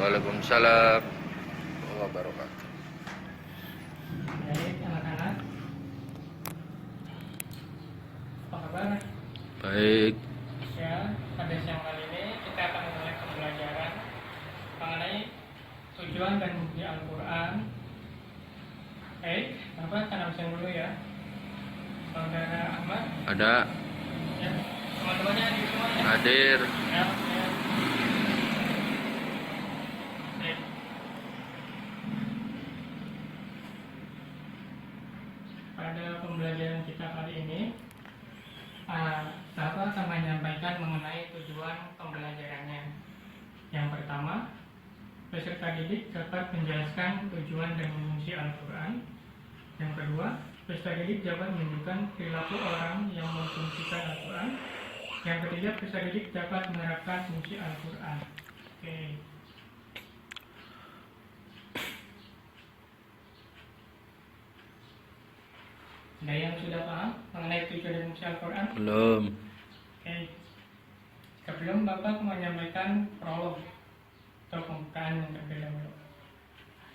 Waalaikumsalam warahmatullahi wabarakatuh. Baik, anak-anak. Apa kabar? Baik. Ya, pada siang kali ini kita akan memulai pembelajaran mengenai tujuan dan bukti Al-Quran. Baik, Bapak akan absen dulu ya. Saudara Ahmad. Ada. Ya, teman-temannya di semua ya. Hadir. Ya, ya. Baik. Pada pembelajaran kita kali ini, Bapak akan menyampaikan mengenai tujuan pembelajarannya. Yang pertama, peserta didik dapat menjelaskan tujuan dan fungsi Al-Quran. Yang kedua, peserta didik dapat menunjukkan perilaku orang yang memfungsikan Al-Quran. Yang ketiga, peserta didik dapat menerapkan fungsi Al-Quran. Oke. Ada yang sudah paham mengenai tujuan dan fungsi Al-Quran? Belum. Oke. Sebelum Bapak menyampaikan prolog atau pembukaan yang terlebih dahulu.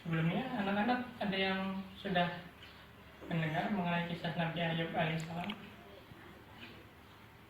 Sebelumnya, anak-anak ada yang sudah mendengar mengenai kisah Nabi Ayub alaihissalam?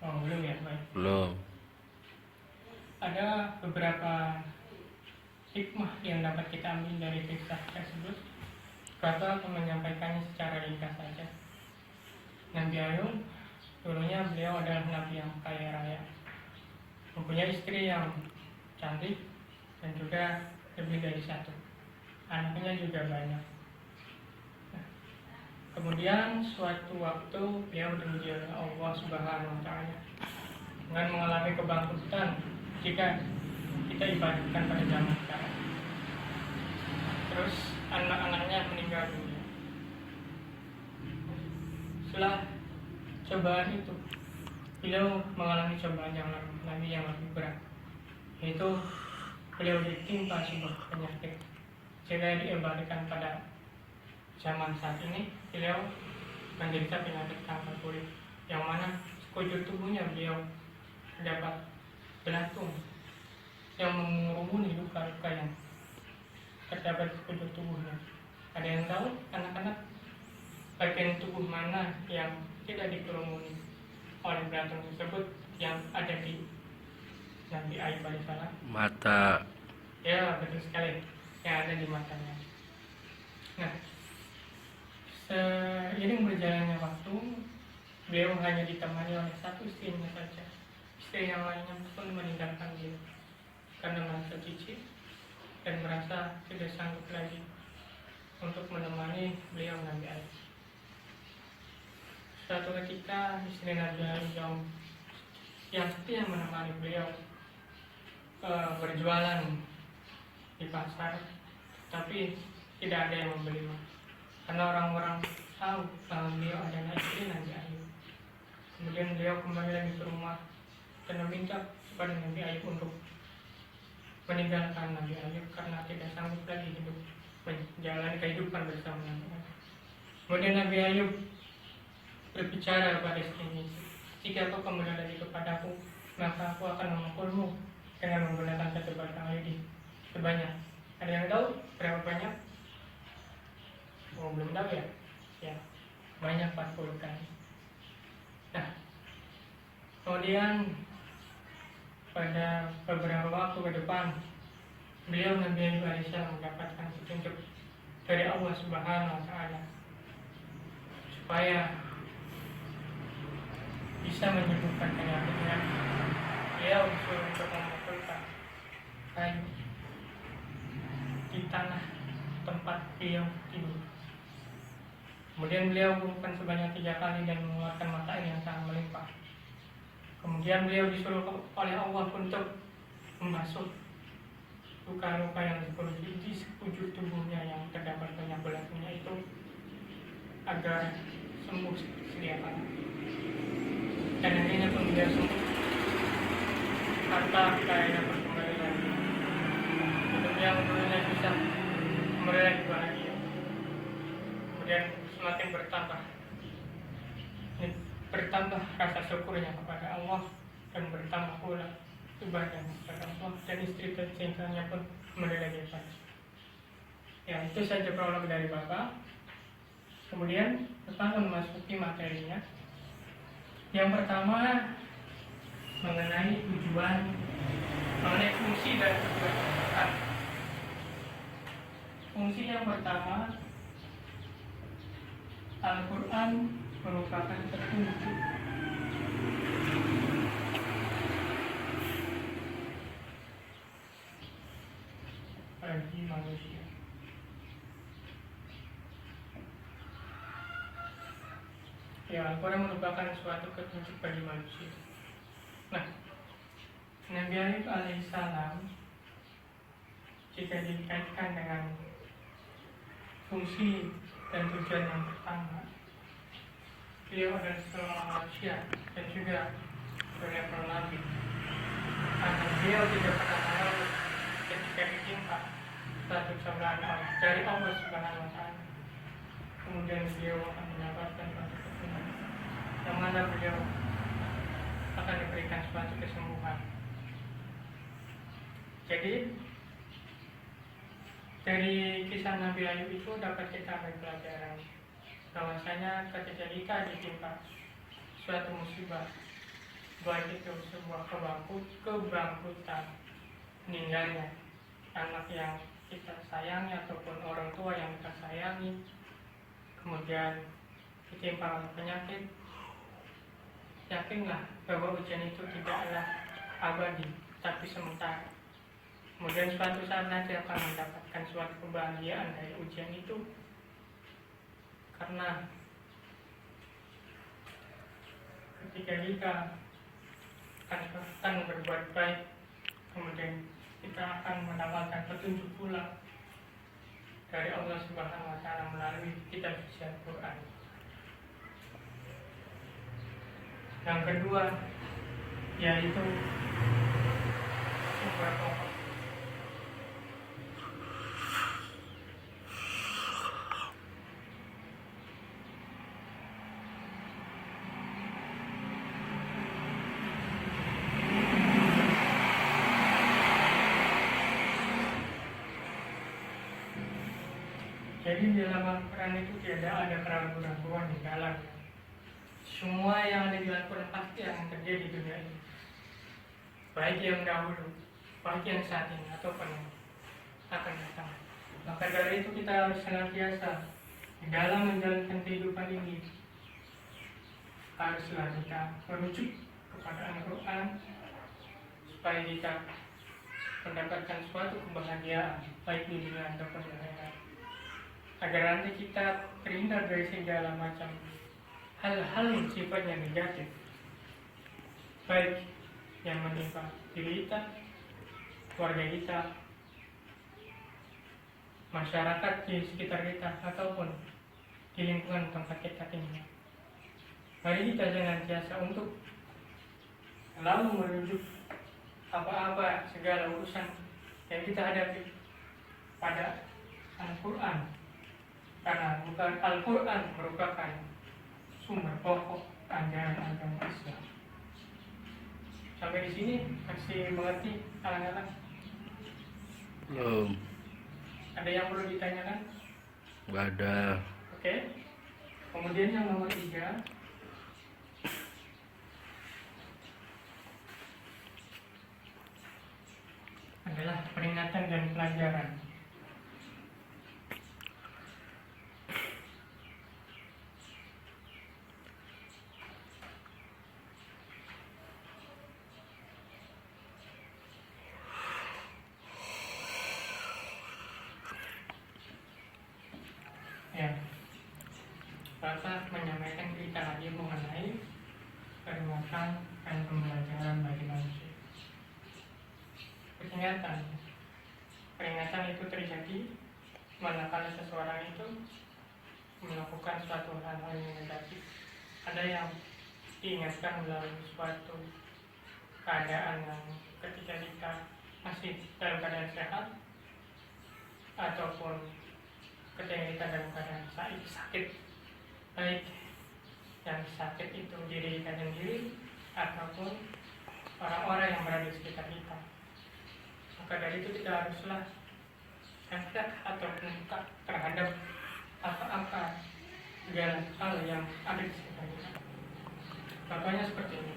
Oh, belum ya, baik. Belum. Ada beberapa hikmah yang dapat kita ambil dari kisah tersebut. Bapak akan menyampaikannya secara ringkas saja. Nabi Ayub, dulunya beliau adalah nabi yang kaya raya, mempunyai istri yang cantik dan juga lebih dari satu. Anaknya juga banyak. Nah, kemudian suatu waktu beliau diuji oleh Allah Subhanahu wa Ta'ala dengan mengalami kebangkrutan jika kita ibadatkan pada zaman sekarang. Terus anak-anaknya meninggal dunia. Setelah cobaan itu, beliau mengalami cobaan yang lebih berat, yaitu beliau ditimpa sebuah penyakit. Jika diibaratkan pada zaman saat ini, beliau menderita penyakit kanker kulit, yang mana sekujur tubuhnya beliau terdapat belatung yang mengurumuni luka-luka yang terdapat di sekujur tubuhnya. Ada yang tahu, anak-anak, bagian tubuh mana yang tidak dikerumuni oleh belatung tersebut yang ada di Nabi Ayub alaihissalam? Mata. Ya, betul sekali, yang ada di matanya. Nah, seiring berjalannya waktu, beliau hanya ditemani oleh satu istrinya saja. Istri yang lainnya pun meninggalkan beliau karena merasa jijik dan merasa tidak sanggup lagi untuk menemani beliau Nabi Ayub. Suatu ketika istri Nabi Ayub yang setia menemani beliau berjualan di pasar, tapi tidak ada yang membeli karena orang-orang tahu bahwa beliau adalah istri Nabi Ayub. Kemudian beliau kembali lagi ke rumah dan meminta kepada Nabi Ayub untuk meninggalkan Nabi Ayub karena tidak sanggup lagi hidup menjalani kehidupan bersama Nabi Ayub. Kemudian Nabi Ayub berbicara kepada istrinya, jika kau kembali lagi kepadaku, maka aku akan memukulmu dengan menggunakan satu batang lidi sebanyak. Ada yang tahu berapa banyak? Oh, belum tahu ya? Ya, banyak 40 kali. Nah, kemudian pada beberapa waktu ke depan, beliau Nabi Ayub alaihissalam mendapatkan petunjuk dari Allah Subhanahu wa Ta'ala supaya bisa menyembuhkan penyakitnya. Beliau disuruh untuk memukulkan kayu di tanah tempat beliau tidur. Kemudian beliau bukan sebanyak 3 kali dan mengeluarkan mata air yang sangat melimpah. Kemudian beliau disuruh oleh Allah untuk membasuh luka-luka yang di sekujur tubuhnya yang terdapat banyak belatungnya itu agar sembuh sedia kala. Dan akhirnya pun beliau sembuh, harta kekayaan pun kembali lagi. Untuk yang dulunya bisa kembali lagi bahagia, kemudian semakin bertambah rasa syukurnya kepada Allah dan bertambah pula ibadahnya kepada Allah dan dan istri tercintanya pun mendelegasikan. Ya, itu saja prolog dari Bapak. Kemudian Bapak akan memasuki materinya. Yang pertama mengenai tujuan, mengenai fungsi dan tujuan Al-Quran. Fungsi yang pertama, Al-Quran merupakan petunjuk bagi manusia. Ya, Al-Quran merupakan suatu petunjuk bagi manusia. Nah, Nabi Ayub alaihissalam jika dikaitkan dengan fungsi dan tujuan yang pertama, beliau adalah seorang manusia dan juga seorang nabi. Karena beliau tidak pernah mengeluh ketika ditimpa satu cobaan dari Allah Subhanahu Wa Taala. Kemudian beliau akan mendapatkan suatu kesenangan, yang mana beliau akan diberikan suatu kesembuhan. Jadi dari kisah Nabi Ayub itu dapat kita ambil pelajaran bahwasanya ketika kita ditimpa suatu musibah, baik itu sebuah kebangkrutan, meninggalnya anak yang kita sayangi ataupun orang tua yang kita sayangi, kemudian ditimpa oleh penyakit, yakinlah bahwa ujian itu tidaklah abadi, tapi sementara. Kemudian suatu saat nanti akan mendapatkan suatu kebahagiaan dari ujian itu, karena ketika kita akan berbuat baik, kemudian kita akan mendapatkan petunjuk pula dari Allah Subhanahu Wa Taala melalui kitab suci Al-Quran. Yang kedua yaitu sumber pokok. Jadi di dalam Al-Quran itu tidak ada keraguan-keraguan di dalamnya. Semua yang ada di Al-Quran pasti akan terjadi di dunia ini, baik yang dahulu, baik yang saat ini, ataupun yang akan datang. Maka dari itu kita harus senantiasa di dalam menjalankan kehidupan ini, haruslah kita merujuk kepada Al-Quran supaya kita mendapatkan suatu kebahagiaan baik di dunia ataupun di akhirat, agar nanti kita terhindar dari segala macam hal-hal yang sifatnya negatif, baik yang menimpa diri kita, keluarga kita, masyarakat di sekitar kita, ataupun di lingkungan tempat kita tinggal. Mari kita senantiasa untuk selalu merujuk apa-apa segala urusan yang kita hadapi pada Al-Quran, karena bukan Al-Quran merupakan sumber pokok ajaran agama Islam. Sampai di sini masih mengerti alang-alang? Belum. Ada yang perlu ditanyakan? Nggak ada. Oke. Kemudian yang nomor 3, adalah peringatan dan pelajaran. Ya, Bapak menyampaikan kita lagi mengenai peringatan dan pembelajaran bagi manusia. Peringatan itu terjadi manakala seseorang itu melakukan suatu hal-hal yang negatif. Ada yang diingatkan melalui suatu keadaan yang ketika kita masih dalam keadaan sehat, ataupun ketika kita dalam keadaan sakit, baik yang sakit itu diri kita sendiri ataupun orang-orang yang berada di sekitar kita. maka dari itu tidak haruslah efek atau peka terhadap apa-apa segala hal yang ada di sekitar kita. Contohnya seperti ini,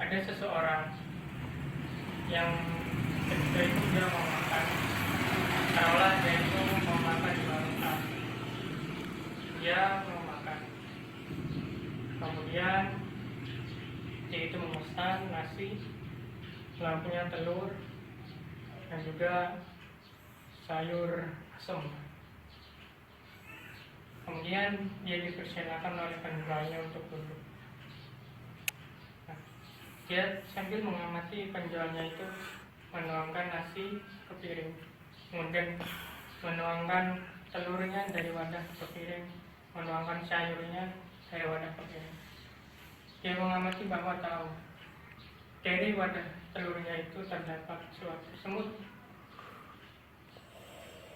ada seseorang yang ketika itu dia mau makan, taruhlah dia itu mau makan di warung A, dia mau makan, kemudian dia itu memesan nasi, lauknya telur, dan juga sayur asam. Kemudian dia dipersilakan oleh penjualnya untuk duduk. Nah, dia sambil mengamati penjualnya itu menuangkan nasi ke piring, kemudian menuangkan telurnya dari wadah ke piring, menuangkan sayurnya dari wadah ke piring. Dia mengamati bahwa tahu dari wadah telurnya itu terdapat suatu semut,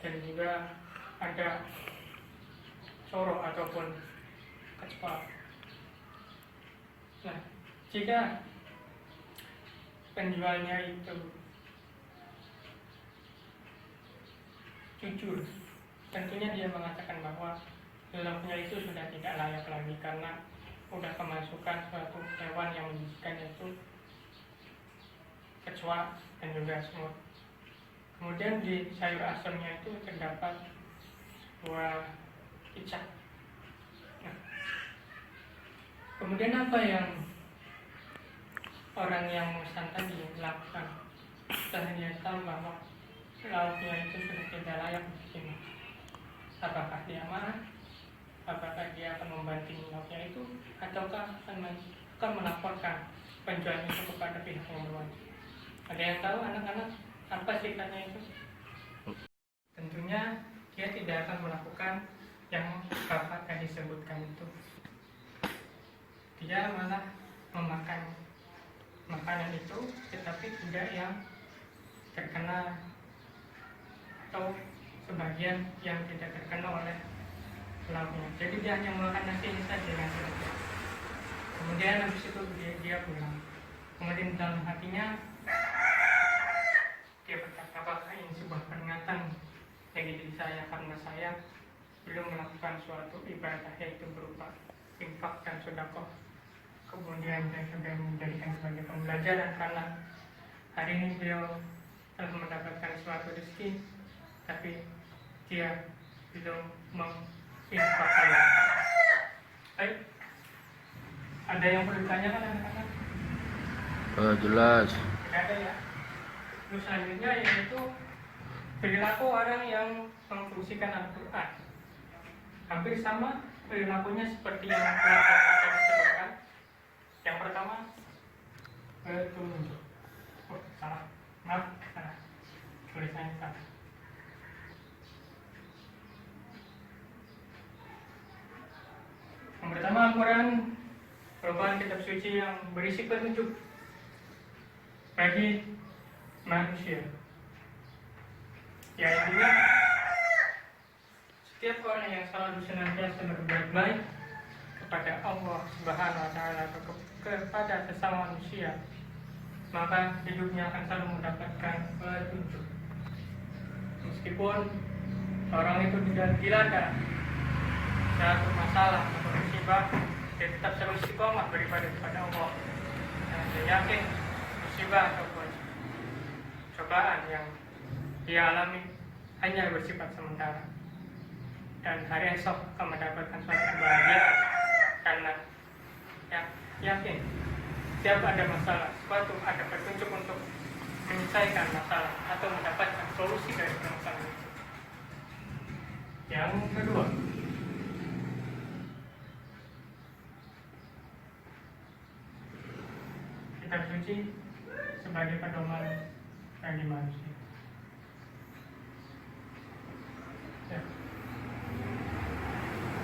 dan juga ada sorok ataupun kecepal. Nah, jika penjualnya itu jujur, tentunya dia mengatakan bahwa lauknya itu sudah tidak layak lagi karena sudah kemasukan suatu hewan yang menjijikan, yaitu kecoa dan juga semut. Kemudian di sayur asamnya itu terdapat buah kicak. Nah, kemudian apa yang orang yang memesan tadi lakukan setelah dia tahu bahwa lauknya itu sudah tidak layak dimakan? Apakah dia marah? Apakah dia akan membanting lauknya itu, ataukah akan melaporkan penjual itu kepada pihak yang berwajib? Ada yang tahu anak-anak apa sikapnya itu? Tentunya dia tidak akan melakukan yang Bapak tadi sebutkan itu. Dia malah memakan makanan itu, tetapi tidak yang terkena atau sebagian yang tidak terkena oleh lauknya. Jadi dia hanya memakan nasi ini saja yang saja. Kemudian habis itu dia pulang. Kemudian dalam hatinya dia berkata, apakah ini sebuah peringatan bagi diri saya karena saya belum melakukan suatu ibadah, yaitu berupa infak dan sedekah. Kemudian dia sudah menjadikan sebagai pembelajaran karena hari ini beliau telah mendapatkan suatu rezeki, tapi dia belum menginfakkannya. Baik, ada yang perlu ditanyakan anak-anak? Jelas. Tidak ada ya. Terus selanjutnya yaitu perilaku orang yang memfungsikan Al-Quran. Hampir sama perilakunya seperti yang telah kita disebutkan. Yang pertama, bertunjuk. Oh, salah. Maaf, salah. Tulisannya salah. Yang pertama, Al-Quran merupakan kitab suci yang berisi petunjuk bagi manusia. Ya, intinya setiap orang yang selalu senantiasa berbuat baik kepada Allah Subhanahu wa Ta'ala atau kepada sesama manusia, maka hidupnya akan selalu mendapatkan petunjuk. Meskipun orang itu tidak dilanda satu masalah atau musibah, dia tetap selalu istiqomah beribadah kepada Allah. Dan dia yakin musibah ataupun cobaan yang dia alami hanya bersifat sementara, dan hari esok akan mendapatkan suatu kebahagiaan karena yakin setiap ada masalah, suatu ada petunjuk untuk menyelesaikan masalah atau mendapatkan solusi dari masalah itu. Yang kedua, kitab suci sebagai pedoman bagi manusia. Ya.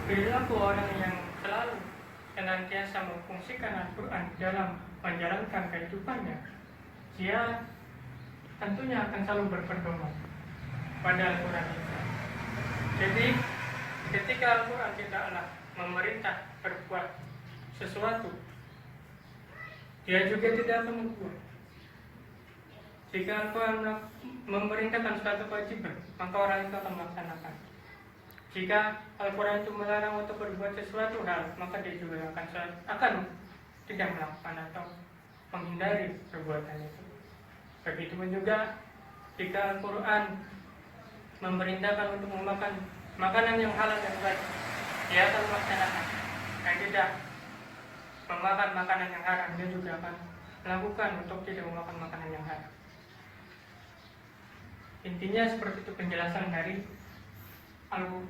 Perilaku orang yang selalu senantiasa memfungsikan Al-Quran dalam menjalankan kehidupannya, dia tentunya akan selalu berpedoman pada Al-Quran itu. Jadi ketika Al-Quran tidaklah memerintah berbuat sesuatu, dia juga tidak akan membuat. Jika Al-Quran memerintahkan suatu kewajiban, maka orang itu akan melaksanakan. Jika Al-Quran itu melarang untuk berbuat sesuatu hal, maka dia juga akan tidak melakukan atau menghindari perbuatan itu. Begitupun juga jika Al-Quran memerintahkan untuk memakan makanan yang halal dan baik, dia akan melaksanakan. Dan tidak memakan makanan yang haram, dia juga akan melakukan untuk tidak memakan makanan yang haram. Intinya seperti itu penjelasan dari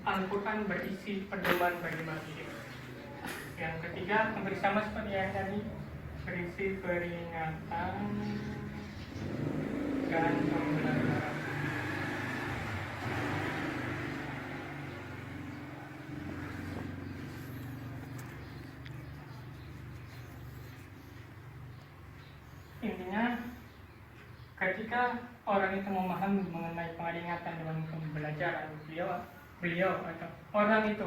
Al-Quran berisi pedoman bagi manusia. Yang ketiga, hampir sama seperti yang tadi, berisi peringatan dan pembelajaran. Intinya, ketika orang itu memahami mengenai peringatan dan pembelajaran beliau atau orang itu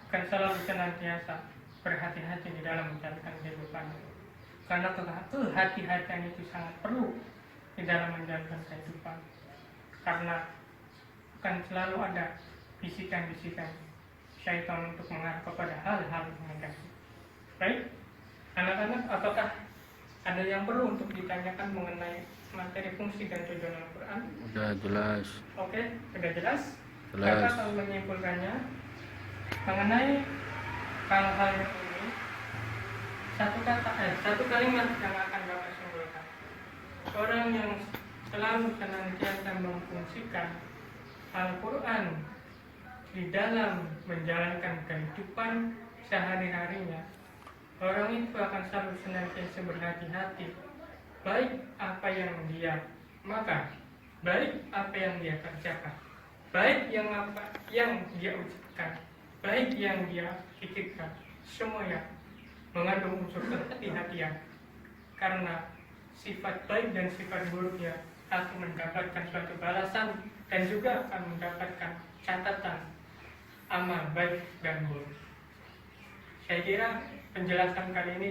akan selalu senantiasa berhati-hati di dalam menjalankan kehidupan, karena kehati-hatian itu sangat perlu di dalam menjalankan kehidupan, karena akan selalu ada bisikan-bisikan syaitan untuk mengarah kepada hal-hal yang negatif. Baik, anak-anak, apakah ada yang perlu untuk ditanyakan mengenai materi fungsi dan tujuan Al-Quran? Udah jelas. Oke, sudah jelas? Jelas. Maka kalau menyimpulkannya mengenai hal-hal ini, satu kalimat yang akan Bapak simpulkan. Orang yang selalu senantiasa memfungsikan Al-Quran di dalam menjalankan kehidupan sehari-harinya, orang itu akan selalu senantiasa berhati-hati, baik apa yang dia makan, baik apa yang dia kerjakan, baik apa yang dia ucapkan, baik yang dia pikirkan, semuanya mengandung unsur kehati-hatian. Karena sifat baik dan sifat buruknya akan mendapatkan suatu balasan dan juga akan mendapatkan catatan amal baik dan buruk. Saya kira penjelasan kali ini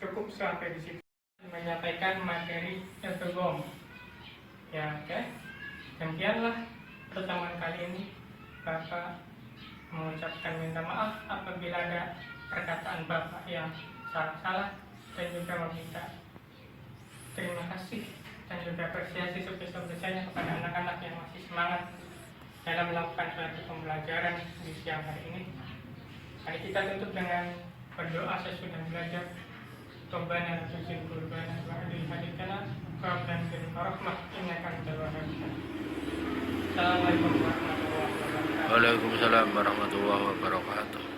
cukup sampai di situ. Menyampaikan materi Al-Qur'an. Ya, oke. Demikianlah pertemuan kali ini. Bapak mengucapkan minta maaf apabila ada perkataan Bapak yang salah-salah, dan juga meminta terima kasih dan juga apresiasi sebesar-besarnya kepada anak-anak yang masih semangat dalam melakukan suatu pembelajaran di siang hari ini. Mari kita tutup dengan berdoa sesudah belajar. Rabbana la tuzigh qulubana ba'da idh hadaytana wa hab lana min ladunka rahmah innaka antal wahhab. Assalamualaikum warahmatullahi wabarakatuh. Waalaikumsalam warahmatullahi wabarakatuh.